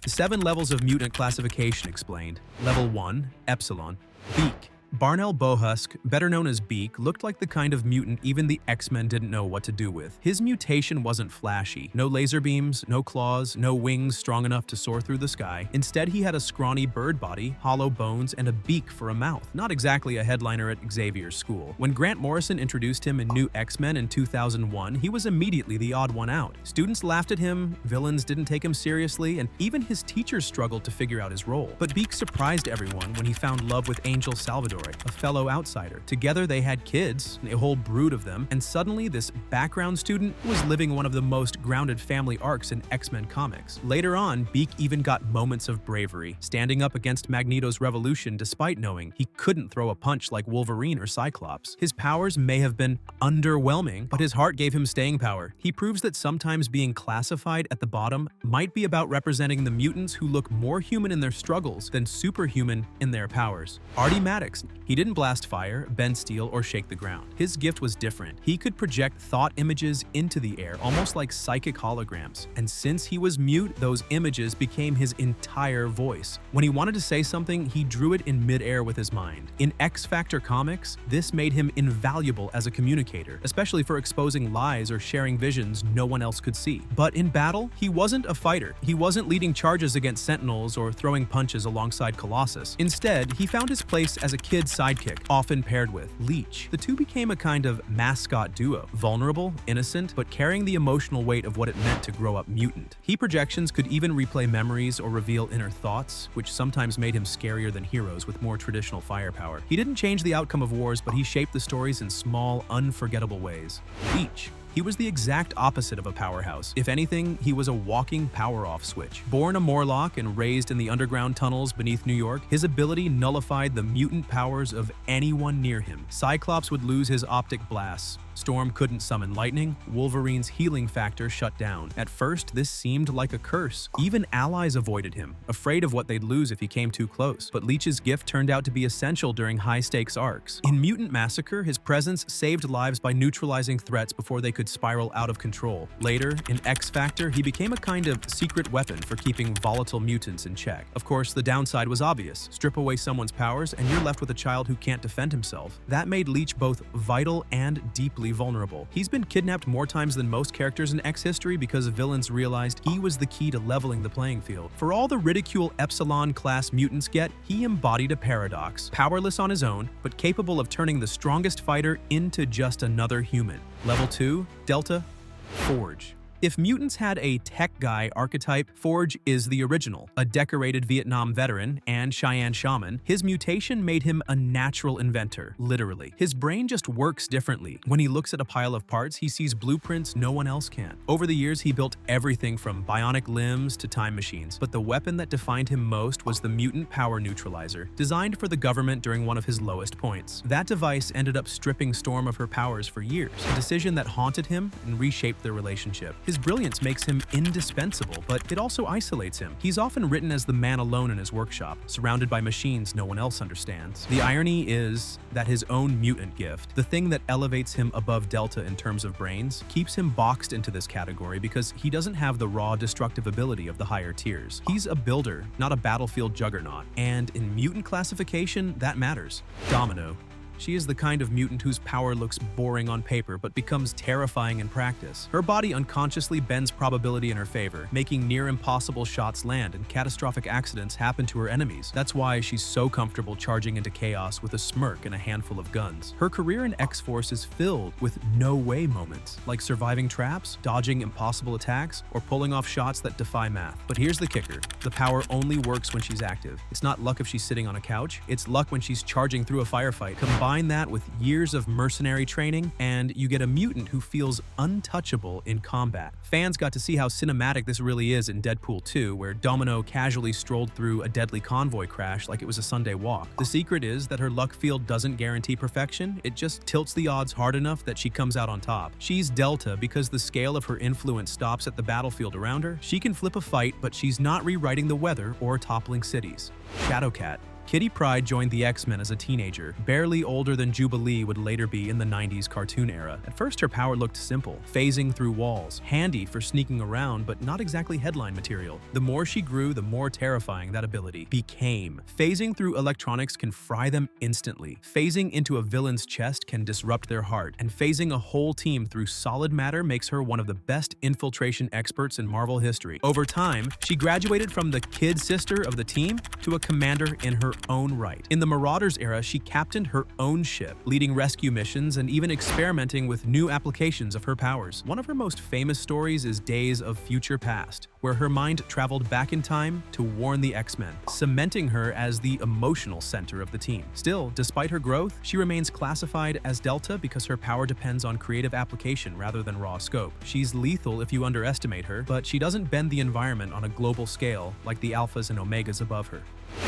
7 levels of mutant classification explained. Level 1, Epsilon. Beak. Barnell Bohusk, better known as Beak, looked like the kind of mutant even the X-Men didn't know what to do with. His mutation wasn't flashy. No laser beams, no claws, no wings strong enough to soar through the sky. Instead, he had a scrawny bird body, hollow bones, and a beak for a mouth. Not exactly a headliner at Xavier's school. When Grant Morrison introduced him in New X-Men in 2001, he was immediately the odd one out. Students laughed at him, villains didn't take him seriously, and even his teachers struggled to figure out his role. But Beak surprised everyone when he found love with Angel Salvador, a fellow outsider. Together they had kids, a whole brood of them, and suddenly this background student was living one of the most grounded family arcs in X-Men comics. Later on, Beak even got moments of bravery, standing up against Magneto's revolution despite knowing he couldn't throw a punch like Wolverine or Cyclops. His powers may have been underwhelming, but his heart gave him staying power. He proves that sometimes being classified at the bottom might be about representing the mutants who look more human in their struggles than superhuman in their powers. Artie Maddox. He didn't blast fire, bend steel, or shake the ground. His gift was different. He could project thought images into the air, almost like psychic holograms. And since he was mute, those images became his entire voice. When he wanted to say something, he drew it in midair with his mind. In X-Factor comics, this made him invaluable as a communicator, especially for exposing lies or sharing visions no one else could see. But in battle, he wasn't a fighter. He wasn't leading charges against Sentinels or throwing punches alongside Colossus. Instead, he found his place as a kid's sidekick, often paired with Leech. The two became a kind of mascot duo, vulnerable, innocent, but carrying the emotional weight of what it meant to grow up mutant. He projections could even replay memories or reveal inner thoughts, which sometimes made him scarier than heroes with more traditional firepower. He didn't change the outcome of wars, but he shaped the stories in small, unforgettable ways. Leech. He was the exact opposite of a powerhouse. If anything, he was a walking power-off switch. Born a Morlock and raised in the underground tunnels beneath New York, his ability nullified the mutant powers of anyone near him. Cyclops would lose his optic blasts. Storm couldn't summon lightning. Wolverine's healing factor shut down. At first, this seemed like a curse. Even allies avoided him, afraid of what they'd lose if he came too close. But Leech's gift turned out to be essential during high-stakes arcs. In Mutant Massacre, his presence saved lives by neutralizing threats before they could spiral out of control. Later, in X-Factor, he became a kind of secret weapon for keeping volatile mutants in check. Of course, the downside was obvious. Strip away someone's powers, and you're left with a child who can't defend himself. That made Leech both vital and deeply vulnerable. He's been kidnapped more times than most characters in X history because villains realized he was the key to leveling the playing field. For all the ridicule Epsilon-class mutants get, he embodied a paradox, powerless on his own, but capable of turning the strongest fighter into just another human. Level 2, Delta, Forge. If mutants had a tech guy archetype, Forge is the original. A decorated Vietnam veteran and Cheyenne shaman, his mutation made him a natural inventor, literally. His brain just works differently. When he looks at a pile of parts, he sees blueprints no one else can. Over the years, he built everything from bionic limbs to time machines, but the weapon that defined him most was the mutant power neutralizer, designed for the government during one of his lowest points. That device ended up stripping Storm of her powers for years, a decision that haunted him and reshaped their relationship. His brilliance makes him indispensable, but it also isolates him. He's often written as the man alone in his workshop, surrounded by machines no one else understands. The irony is that his own mutant gift, the thing that elevates him above Delta in terms of brains, keeps him boxed into this category because he doesn't have the raw destructive ability of the higher tiers. He's a builder, not a battlefield juggernaut, and in mutant classification, that matters. Domino. She is the kind of mutant whose power looks boring on paper but becomes terrifying in practice. Her body unconsciously bends probability in her favor, making near-impossible shots land and catastrophic accidents happen to her enemies. That's why she's so comfortable charging into chaos with a smirk and a handful of guns. Her career in X-Force is filled with no-way moments, like surviving traps, dodging impossible attacks, or pulling off shots that defy math. But here's the kicker. The power only works when she's active. It's not luck if she's sitting on a couch, it's luck when she's charging through a firefight. Combine that with years of mercenary training, and you get a mutant who feels untouchable in combat. Fans got to see how cinematic this really is in Deadpool 2, where Domino casually strolled through a deadly convoy crash like it was a Sunday walk. The secret is that her luck field doesn't guarantee perfection, it just tilts the odds hard enough that she comes out on top. She's Delta because the scale of her influence stops at the battlefield around her. She can flip a fight, but she's not rewriting the weather or toppling cities. Shadowcat. Kitty Pryde joined the X-Men as a teenager, barely older than Jubilee would later be in the 90s cartoon era. At first, her power looked simple, phasing through walls, handy for sneaking around, but not exactly headline material. The more she grew, the more terrifying that ability became. Phasing through electronics can fry them instantly. Phasing into a villain's chest can disrupt their heart, and phasing a whole team through solid matter makes her one of the best infiltration experts in Marvel history. Over time, she graduated from the kid sister of the team to a commander in her own right. In the Marauders era, she captained her own ship, leading rescue missions and even experimenting with new applications of her powers. One of her most famous stories is Days of Future Past, where her mind traveled back in time to warn the X-Men, cementing her as the emotional center of the team. Still, despite her growth, she remains classified as Delta because her power depends on creative application rather than raw scope. She's lethal if you underestimate her, but she doesn't bend the environment on a global scale like the Alphas and Omegas above her.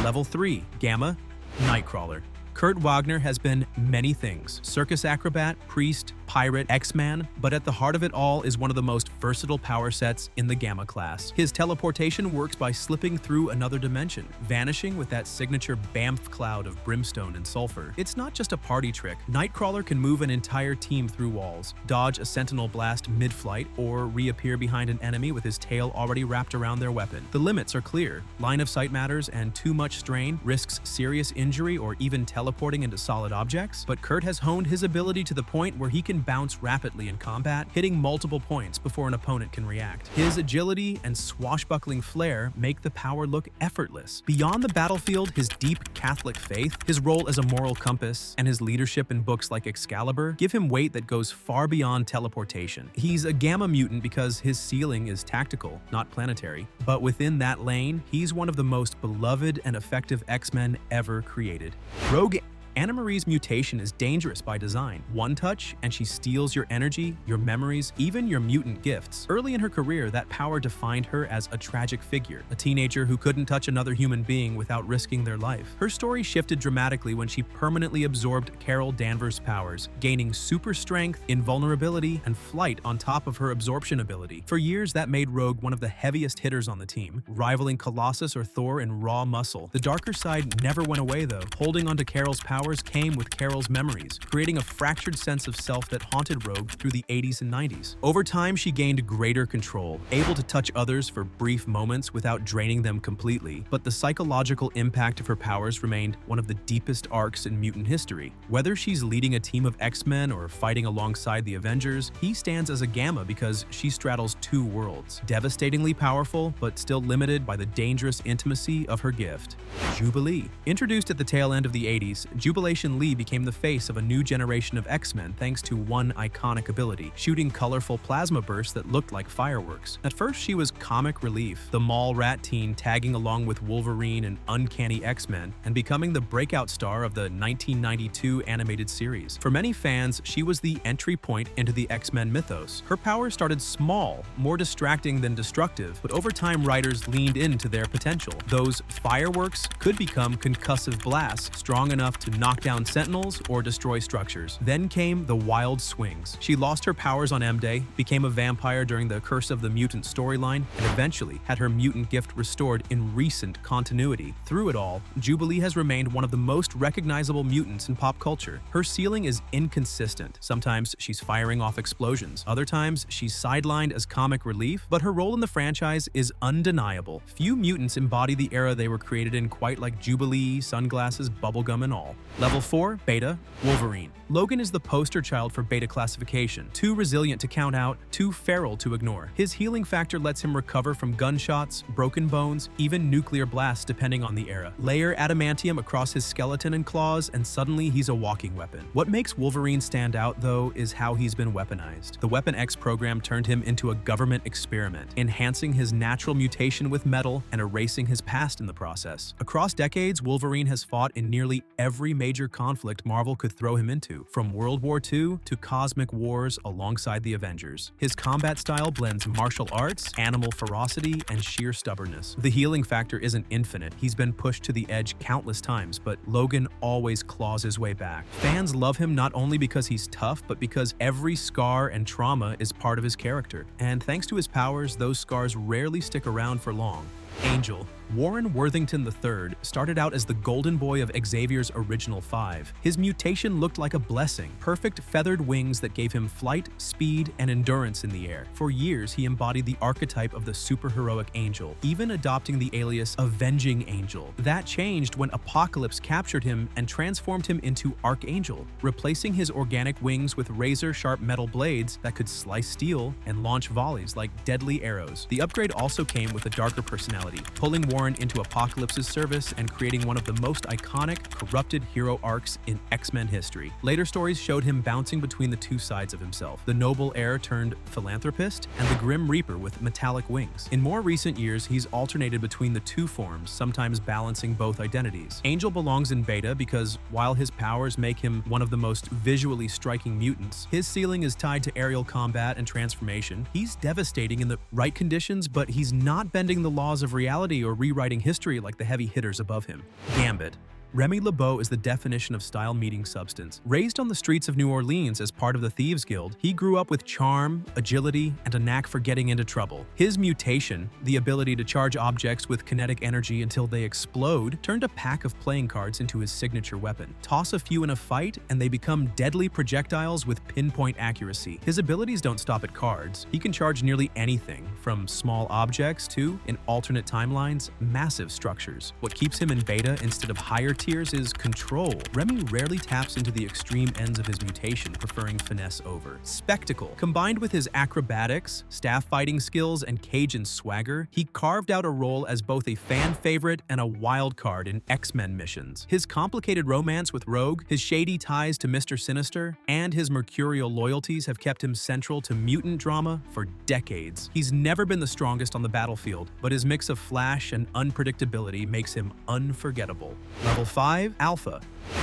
Level 3. Gamma, Nightcrawler. Kurt Wagner has been many things: circus acrobat, priest, pirate, X-Man, but at the heart of it all is one of the most versatile power sets in the Gamma class. His teleportation works by slipping through another dimension, vanishing with that signature BAMF cloud of brimstone and sulfur. It's not just a party trick. Nightcrawler can move an entire team through walls, dodge a sentinel blast mid-flight, or reappear behind an enemy with his tail already wrapped around their weapon. The limits are clear. Line of sight matters, and too much strain risks serious injury or even teleporting into solid objects, but Kurt has honed his ability to the point where he can bounce rapidly in combat, hitting multiple points before an opponent can react. His agility and swashbuckling flair make the power look effortless. Beyond the battlefield, his deep Catholic faith, his role as a moral compass, and his leadership in books like Excalibur give him weight that goes far beyond teleportation. He's a Gamma mutant because his ceiling is tactical, not planetary, but within that lane, he's one of the most beloved and effective X-Men ever created. Rogue Anna Marie's mutation is dangerous by design. One touch, and she steals your energy, your memories, even your mutant gifts. Early in her career, that power defined her as a tragic figure, a teenager who couldn't touch another human being without risking their life. Her story shifted dramatically when she permanently absorbed Carol Danvers' powers, gaining super strength, invulnerability, and flight on top of her absorption ability. For years, that made Rogue one of the heaviest hitters on the team, rivaling Colossus or Thor in raw muscle. The darker side never went away, though. Holding onto Carol's powers came with Carol's memories, creating a fractured sense of self that haunted Rogue through the 80s and 90s. Over time, she gained greater control, able to touch others for brief moments without draining them completely, but the psychological impact of her powers remained one of the deepest arcs in mutant history. Whether she's leading a team of X-Men or fighting alongside the Avengers, he stands as a Gamma because she straddles two worlds, devastatingly powerful, but still limited by the dangerous intimacy of her gift. Jubilee. Introduced at the tail end of the 80s, Jubilation Lee became the face of a new generation of X-Men thanks to one iconic ability, shooting colorful plasma bursts that looked like fireworks. At first, she was comic relief, the mall rat teen tagging along with Wolverine and uncanny X-Men, and becoming the breakout star of the 1992 animated series. For many fans, she was the entry point into the X-Men mythos. Her powers started small, more distracting than destructive, but over time writers leaned into their potential. Those fireworks could become concussive blasts, strong enough to knock down sentinels or destroy structures. Then came the wild swings. She lost her powers on M-Day, became a vampire during the Curse of the Mutant storyline, and eventually had her mutant gift restored in recent continuity. Through it all, Jubilee has remained one of the most recognizable mutants in pop culture. Her ceiling is inconsistent. Sometimes she's firing off explosions. Other times, she's sidelined as comic relief, but her role in the franchise is undeniable. Few mutants embody the era they were created in quite like Jubilee, sunglasses, bubblegum, and all. Level 4, Beta, Wolverine. Logan is the poster child for Beta classification. Too resilient to count out, too feral to ignore. His healing factor lets him recover from gunshots, broken bones, even nuclear blasts depending on the era. Layer adamantium across his skeleton and claws, and suddenly he's a walking weapon. What makes Wolverine stand out, though, is how he's been weaponized. The Weapon X program turned him into a government experiment, enhancing his natural mutation with metal and erasing his past in the process. Across decades, Wolverine has fought in nearly every major conflict Marvel could throw him into, from World War II to cosmic wars alongside the Avengers. His combat style blends martial arts, animal ferocity, and sheer stubbornness. The healing factor isn't infinite. He's been pushed to the edge countless times, but Logan always claws his way back. Fans love him not only because he's tough, but because every scar and trauma is part of his character. And thanks to his powers, those scars rarely stick around for long. Angel. Warren Worthington III started out as the golden boy of Xavier's original 5. His mutation looked like a blessing, perfect feathered wings that gave him flight, speed, and endurance in the air. For years, he embodied the archetype of the superheroic angel, even adopting the alias Avenging Angel. That changed when Apocalypse captured him and transformed him into Archangel, replacing his organic wings with razor-sharp metal blades that could slice steel and launch volleys like deadly arrows. The upgrade also came with a darker personality, pulling Warren into Apocalypse's service and creating one of the most iconic, corrupted hero arcs in X-Men history. Later stories showed him bouncing between the two sides of himself, the noble heir turned philanthropist and the grim reaper with metallic wings. In more recent years, he's alternated between the two forms, sometimes balancing both identities. Angel belongs in beta because while his powers make him one of the most visually striking mutants, his ceiling is tied to aerial combat and transformation. He's devastating in the right conditions, but he's not bending the laws of reality or rewriting history like the heavy hitters above him. Gambit. Remy LeBeau is the definition of style meeting substance. Raised on the streets of New Orleans as part of the Thieves Guild, he grew up with charm, agility, and a knack for getting into trouble. His mutation, the ability to charge objects with kinetic energy until they explode, turned a pack of playing cards into his signature weapon. Toss a few in a fight, and they become deadly projectiles with pinpoint accuracy. His abilities don't stop at cards. He can charge nearly anything, from small objects to, in alternate timelines, massive structures. What keeps him in beta instead of higher tiers is control. Remy rarely taps into the extreme ends of his mutation, preferring finesse over spectacle. Combined with his acrobatics, staff fighting skills, and Cajun swagger, he carved out a role as both a fan favorite and a wild card in X-Men missions. His complicated romance with Rogue, his shady ties to Mr. Sinister, and his mercurial loyalties have kept him central to mutant drama for decades. He's never been the strongest on the battlefield, but his mix of flash and unpredictability makes him unforgettable. Level 5. Alpha.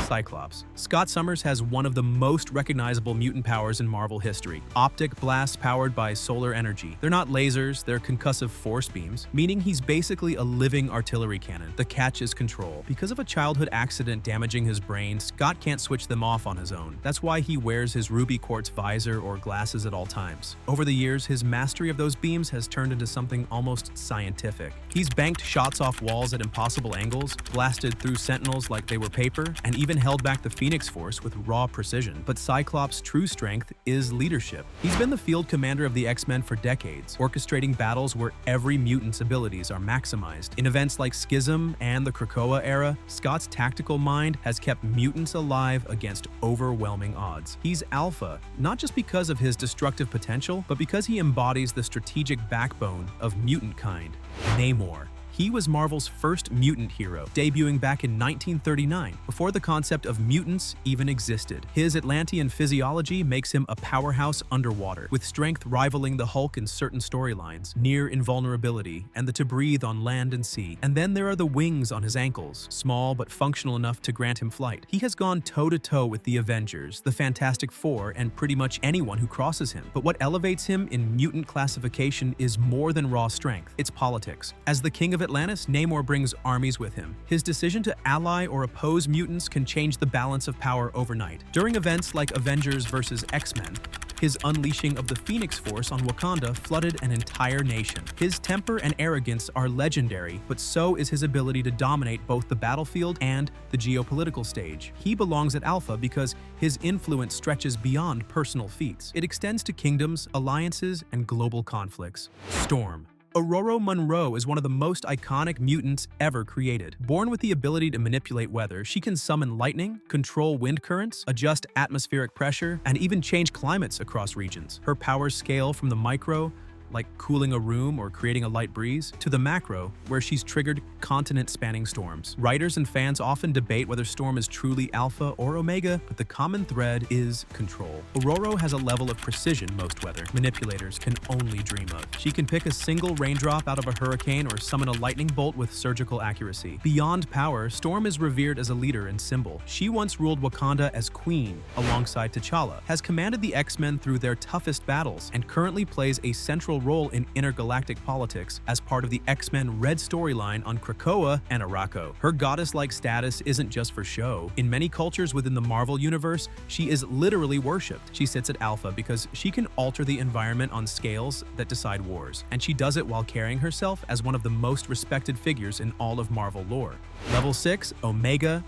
Cyclops. Scott Summers has one of the most recognizable mutant powers in Marvel history. Optic blasts powered by solar energy. They're not lasers, they're concussive force beams, meaning he's basically a living artillery cannon. The catch is control. Because of a childhood accident damaging his brain, Scott can't switch them off on his own. That's why he wears his ruby quartz visor or glasses at all times. Over the years, his mastery of those beams has turned into something almost scientific. He's banked shots off walls at impossible angles, blasted through sentinels like they were paper, and even held back the Phoenix Force with raw precision. But Cyclops' true strength is leadership. He's been the field commander of the X-Men for decades, orchestrating battles where every mutant's abilities are maximized. In events like Schism and the Krakoa era, Scott's tactical mind has kept mutants alive against overwhelming odds. He's alpha, not just because of his destructive potential, but because he embodies the strategic backbone of mutant kind. Namor. He was Marvel's first mutant hero, debuting back in 1939, before the concept of mutants even existed. His Atlantean physiology makes him a powerhouse underwater, with strength rivaling the Hulk in certain storylines, near invulnerability, and the to breathe on land and sea. And then there are the wings on his ankles, small but functional enough to grant him flight. He has gone toe-to-toe with the Avengers, the Fantastic Four, and pretty much anyone who crosses him. But what elevates him in mutant classification is more than raw strength, it's politics. As the king of Atlantis, Namor brings armies with him. His decision to ally or oppose mutants can change the balance of power overnight. During events like Avengers vs. X-Men, his unleashing of the Phoenix Force on Wakanda flooded an entire nation. His temper and arrogance are legendary, but so is his ability to dominate both the battlefield and the geopolitical stage. He belongs at Alpha because his influence stretches beyond personal feats. It extends to kingdoms, alliances, and global conflicts. Storm. Ororo Munroe is one of the most iconic mutants ever created. Born with the ability to manipulate weather, she can summon lightning, control wind currents, adjust atmospheric pressure, and even change climates across regions. Her powers scale from the micro, like cooling a room or creating a light breeze, to the macro, where she's triggered continent-spanning storms. Writers and fans often debate whether Storm is truly Alpha or Omega, but the common thread is control. Ororo has a level of precision most weather manipulators can only dream of. She can pick a single raindrop out of a hurricane or summon a lightning bolt with surgical accuracy. Beyond power, Storm is revered as a leader and symbol. She once ruled Wakanda as queen, alongside T'Challa, has commanded the X-Men through their toughest battles, and currently plays a central pivotal role in intergalactic politics as part of the X-Men Red storyline on Krakoa and Arakko. Her goddess-like status isn't just for show. In many cultures within the Marvel Universe, she is literally worshipped. She sits at Alpha because she can alter the environment on scales that decide wars, and she does it while carrying herself as one of the most respected figures in all of Marvel lore. Level 6, Omega,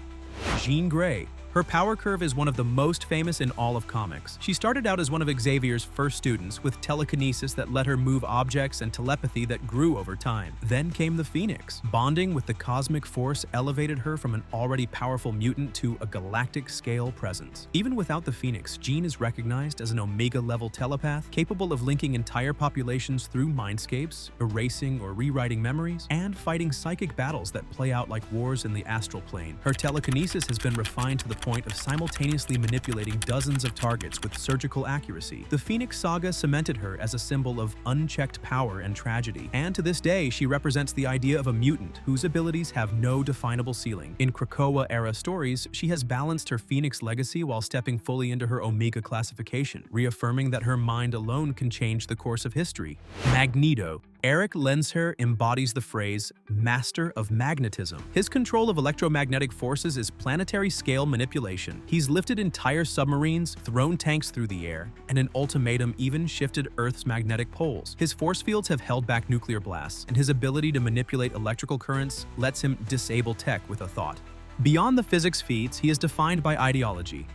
Jean Grey. Her power curve is one of the most famous in all of comics. She started out as one of Xavier's first students, with telekinesis that let her move objects and telepathy that grew over time. Then came the Phoenix. Bonding with the cosmic force elevated her from an already powerful mutant to a galactic-scale presence. Even without the Phoenix, Jean is recognized as an Omega-level telepath, capable of linking entire populations through mindscapes, erasing or rewriting memories, and fighting psychic battles that play out like wars in the astral plane. Her telekinesis has been refined to the point of simultaneously manipulating dozens of targets with surgical accuracy. The Phoenix Saga cemented her as a symbol of unchecked power and tragedy, and to this day she represents the idea of a mutant whose abilities have no definable ceiling. In Krakoa-era stories, she has balanced her Phoenix legacy while stepping fully into her Omega classification, reaffirming that her mind alone can change the course of history. Magneto. Eric Lensher embodies the phrase, master of magnetism. His control of electromagnetic forces is planetary-scale manipulation. He's lifted entire submarines, thrown tanks through the air, and an ultimatum even shifted Earth's magnetic poles. His force fields have held back nuclear blasts, and his ability to manipulate electrical currents lets him disable tech with a thought. Beyond the physics feats, he is defined by ideology.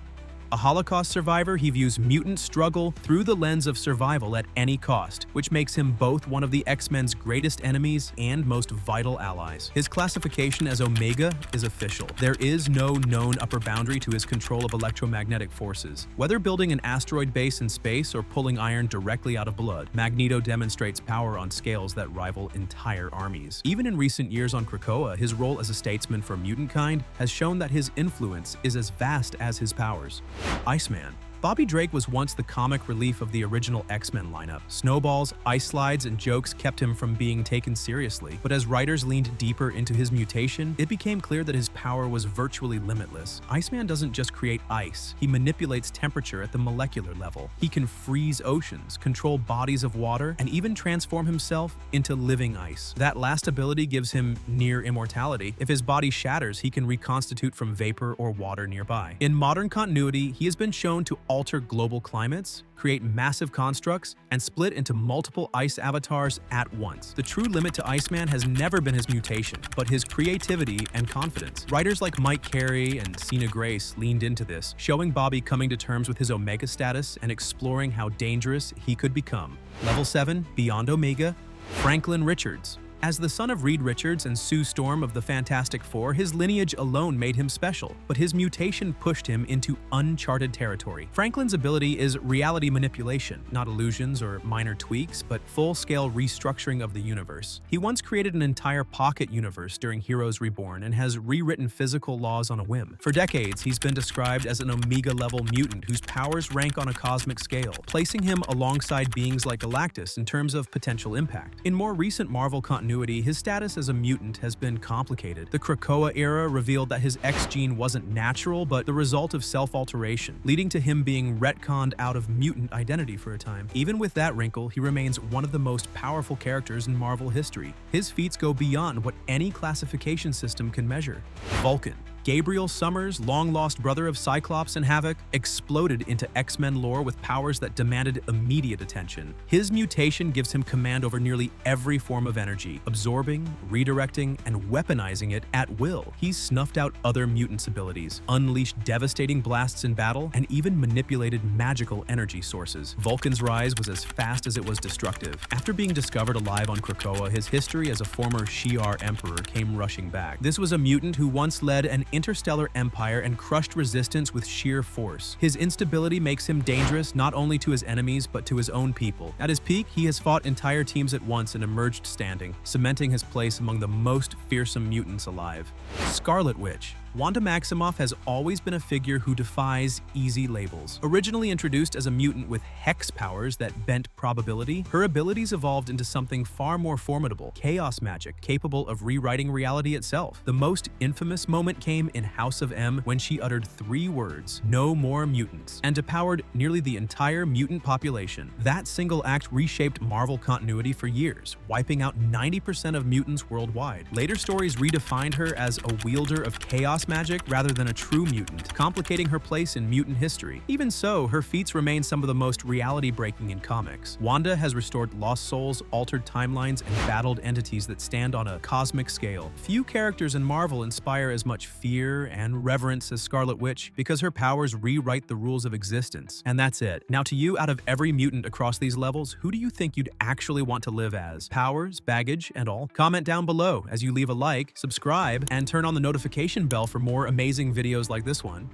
A Holocaust survivor, he views mutant struggle through the lens of survival at any cost, which makes him both one of the X-Men's greatest enemies and most vital allies. His classification as Omega is official. There is no known upper boundary to his control of electromagnetic forces. Whether building an asteroid base in space or pulling iron directly out of blood, Magneto demonstrates power on scales that rival entire armies. Even in recent years on Krakoa, his role as a statesman for mutant kind has shown that his influence is as vast as his powers. Iceman. Bobby Drake was once the comic relief of the original X-Men lineup. Snowballs, ice slides, and jokes kept him from being taken seriously. But as writers leaned deeper into his mutation, it became clear that his power was virtually limitless. Iceman doesn't just create ice, he manipulates temperature at the molecular level. He can freeze oceans, control bodies of water, and even transform himself into living ice. That last ability gives him near immortality. If his body shatters, he can reconstitute from vapor or water nearby. In modern continuity, he has been shown to alter global climates, create massive constructs, and split into multiple ice avatars at once. The true limit to Iceman has never been his mutation, but his creativity and confidence. Writers like Mike Carey and Sina Grace leaned into this, showing Bobby coming to terms with his Omega status and exploring how dangerous he could become. Level 7, Beyond Omega, Franklin Richards. As the son of Reed Richards and Sue Storm of the Fantastic Four, his lineage alone made him special, but his mutation pushed him into uncharted territory. Franklin's ability is reality manipulation, not illusions or minor tweaks, but full-scale restructuring of the universe. He once created an entire pocket universe during Heroes Reborn and has rewritten physical laws on a whim. For decades, he's been described as an Omega-level mutant whose powers rank on a cosmic scale, placing him alongside beings like Galactus in terms of potential impact. In more recent Marvel continuity, his status as a mutant has been complicated. The Krakoa era revealed that his X gene wasn't natural, but the result of self-alteration, leading to him being retconned out of mutant identity for a time. Even with that wrinkle, he remains one of the most powerful characters in Marvel history. His feats go beyond what any classification system can measure. Vulcan. Gabriel Summers, long-lost brother of Cyclops and Havoc, exploded into X-Men lore with powers that demanded immediate attention. His mutation gives him command over nearly every form of energy, absorbing, redirecting, and weaponizing it at will. He's snuffed out other mutants' abilities, unleashed devastating blasts in battle, and even manipulated magical energy sources. Vulcan's rise was as fast as it was destructive. After being discovered alive on Krakoa, his history as a former Shi'ar emperor came rushing back. This was a mutant who once led an interstellar empire and crushed resistance with sheer force. His instability makes him dangerous not only to his enemies but to his own people. At his peak, he has fought entire teams at once and emerged standing, cementing his place among the most fearsome mutants alive. Scarlet Witch. Wanda Maximoff has always been a figure who defies easy labels. Originally introduced as a mutant with hex powers that bent probability, her abilities evolved into something far more formidable, chaos magic capable of rewriting reality itself. The most infamous moment came came in House of M when she uttered 3 words, "No more mutants," and depowered nearly the entire mutant population. That single act reshaped Marvel continuity for years, wiping out 90% of mutants worldwide. Later stories redefined her as a wielder of chaos magic rather than a true mutant, complicating her place in mutant history. Even so, her feats remain some of the most reality-breaking in comics. Wanda has restored lost souls, altered timelines, and battled entities that stand on a cosmic scale. Few characters in Marvel inspire as much fear and reverence as Scarlet Witch because her powers rewrite the rules of existence. And that's it. Now to you, out of every mutant across these levels, who do you think you'd actually want to live as? Powers, baggage, and all? Comment down below as you leave a like, subscribe, and turn on the notification bell for more amazing videos like this one.